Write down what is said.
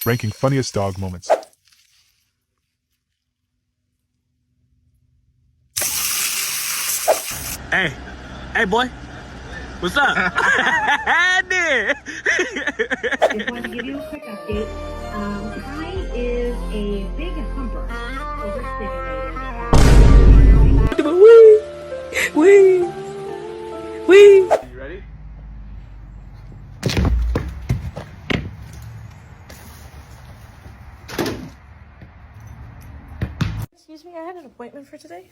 ranking funniest dog moments. Hey, hey, boy. What's up? Dude. Just wanted to give you a quick update. Kai is a big humper, overstimulated. You ready? Excuse me, I had an appointment for today.